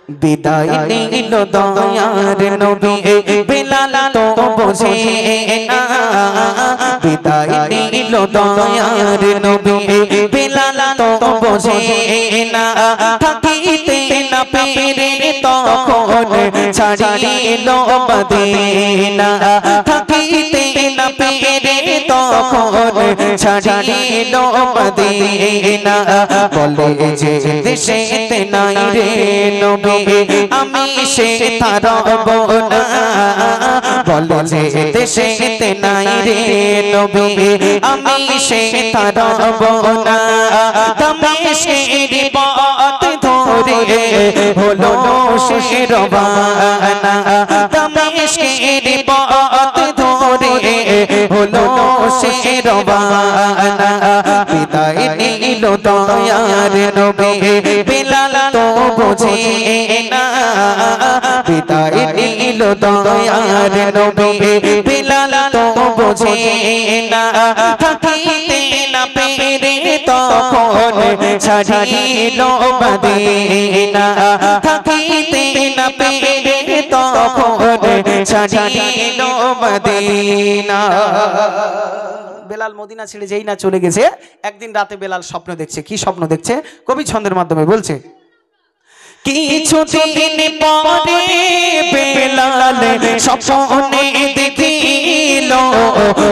বিদায় নিল দয়ার নবী বেলাল তো বোঝে না বিদায় নিল দয়ার নবী বেলাল তো বোঝে না থাকিতে না পেরে তখন ছাড়িল মদিনা থাকিতে না পেরে তখন ছাড়িল মদিনা বলে যে দেশেতে নাই রে নবী আমি সে তারব না বলে যে দেশেতে নাই রে নবী আমি সে তারব না দামেস্কের পথ ধরে হলো সে রওয়ানা দামেস্কের পথ ধরে হলো সে রওয়ানা বিদায় নিল দয়ার নবী বেলাল তো বোঝে না বিদায় নিল দয়ার নবী বেলাল তো বোঝে না থাকিতে না পেরে তখন ছাড়িল মদিনা থাকিতে না পেরে তখন ছাড়িল মদিনা বেলাল মদিনা ছেড়ে যেই না চলে গেছে একদিন রাতে বেলাল স্বপ্ন দেখছে কি স্বপ্ন দেখছে কবি ছন্দের মাধ্যমে বলছে কিছুদিন পরে বেলাল স্বপ্নে দেখিল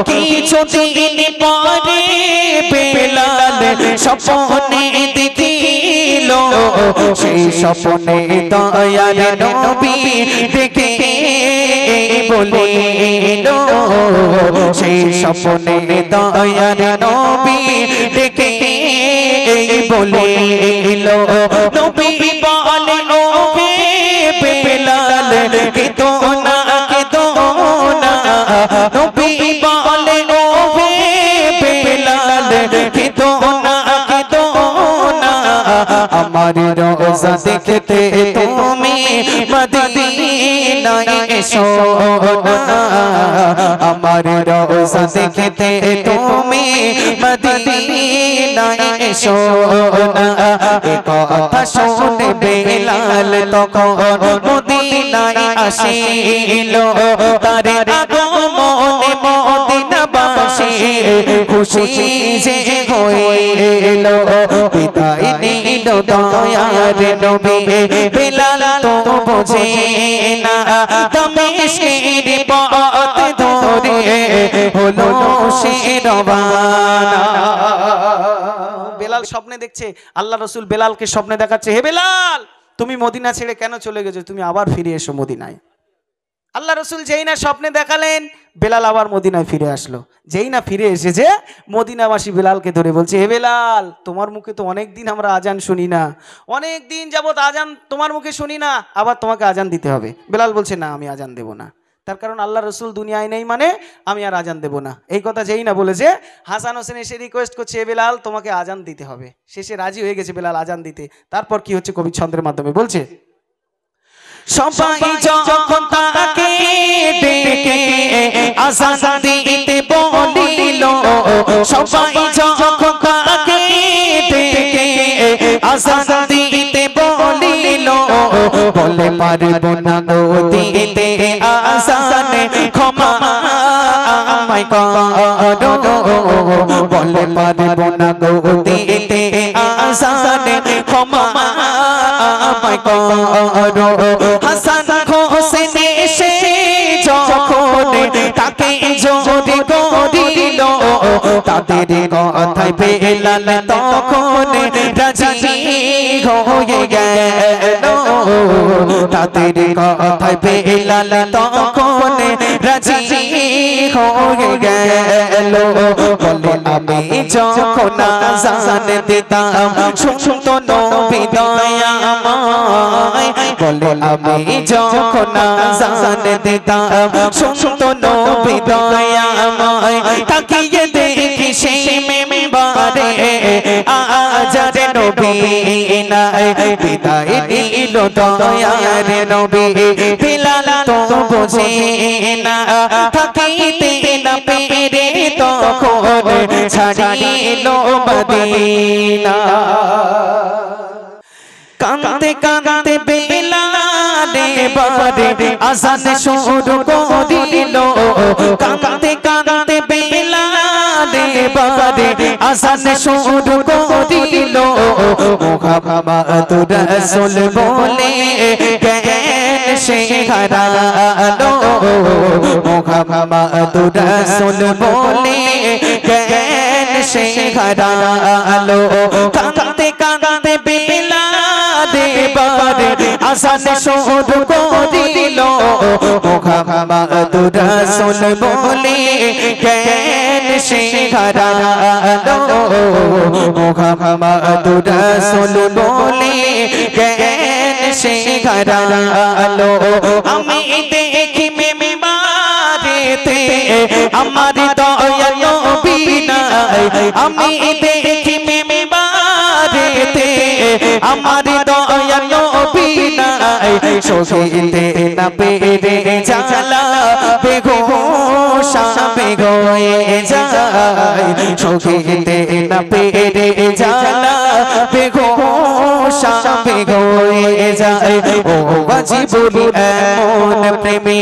কিছুদিন পরে বেলাল স্বপ্নে দেখিল সেই স্বপ্নে দয়ার নবী দেখে বলিল সেই স্বপ্নে দয়ার নবী দেখে বলিল নবী বলে ও বেলাল কেদো না নবী বলে ও বেলাল কেদো না আমার রোজা দেখতে তুমি মদিনায় এসো না আমার রোজা দেখতে তুমি মদিনায় এসো না এ কথা শুনে বেলাল তখন মদিনায় আসিল তার আগমনে মদিনাবাসী খুশি যে হইল বিদায় নিল দয়ার নবী বেলাল তো বোঝে না দামেস্কের পথ ধরে হলো সে রওয়ানা বেলাল স্বপ্নে দেখছে আল্লাহ রাসূল বেলালকে স্বপ্নে দেখাচ্ছে হে বেলাল তুমি মদিনা ছেড়ে কেন চলে গেছো তুমি আবার ফিরে এসো মদিনায় আল্লাহ রাসূল যেই না স্বপ্নে দেখালেন বেলাল আবার মদিনায় ফিরে আসলো যেই না ফিরে এসেছে মদিনাবাসী বেলালকে ধরে বলছে হে বেলাল তোমার মুখে তো অনেক দিন আমরা আজান শুনি না অনেক দিন যাবত আজান তোমার মুখে শুনি না আবার তোমাকে আজান দিতে হবে বেলাল বলছে না আমি আজান দেব না তার কারণ আল্লাহ রাসূল দুনিয়ায় নেই মানে আমি আর আজান দেব না এই কথা যেই না বলেছে হাসান হোসেন এসে রিকোয়েস্ট করছে হে বেলাল তোমাকে আজান দিতে হবে শেষে রাজি হয়ে গেছে বেলাল আজান দিতে তারপর কি হচ্ছে কবি ছন্দের মাধ্যমে বলছে সবাই যখন তাকে ডেকে আজান দিতে বলিল সবাই যখন তাকে ডেকে আজান দিতে বলিল বলে পারবো না গো দিতে আজান ক্ষমা আমায় করো বলে পারবো না গো দিতে আজান ক্ষমা আমায় করো হাসান হোসেন এসে যখন তাকে জোরে করিল তাদের কথায় বেলাল তখন রাজি হয়ে গেল তাদের কথায় বেলাল তখন রাজি হয়ে গেল বলে আমি যখন আজান দিতাম শুনতো নবী দয়াময় বলে আমি যখন আজান দিতাম শুনতো নবী দয়াময় তাকিয়ে দেখি সেই মেম্বারে আজান নবী নাই বিদায় নিল দয়ার নবী বেলাল তো বোঝে না থাকিতে না পেরে তখন ছাড়িল মদিনা কাঁদতে কাঁদতে বেলাল বারে আজান শুরু করিল কাঁদতে কাঁদতে বেলাল বারে আজান শুরু করিল মুহাম্মদ রাসূল বলে জ্ঞান সে হারালো মুহাম্মদ রাসূল বলে জ্ঞান সে হারালো কাঁদতে কাঁদতে বেলাল বারে আজান শুরু করিল মুহাম্মদ রাসূল বলে জ্ঞান সে হারালো মুহাম্মদ রাসূল বলে জ্ঞান সে হারালো আমি দেখি মেমারেতে আমার দয়াল নবী নাই আমি দেখি মেমারেতে আমার দয়াল নবী নাই সহিতে না পেরে জালা বেঘোষ বেগয়ে যায় সহিতে না পেরে জালা বেঘোষ বেগয়ে যায় ও বাজি বলি এমন প্রেমে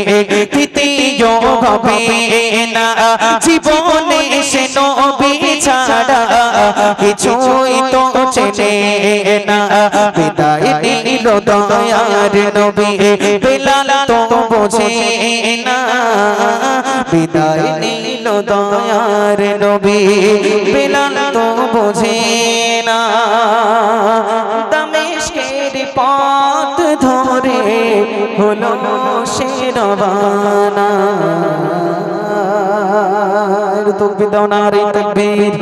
তৃতীয় হবে না জীবনে সে নবী ছাড়া কিছুই তো চেনে না বিদায় নিল দয়ার নবী বেলাল তো বোঝে না বিদায় নিল দয়ার নবী বেলাল তো বোঝে না দামেস্কের পথ ধরে হলো সে রওনা তাকবীর দাও নারে তাকবীর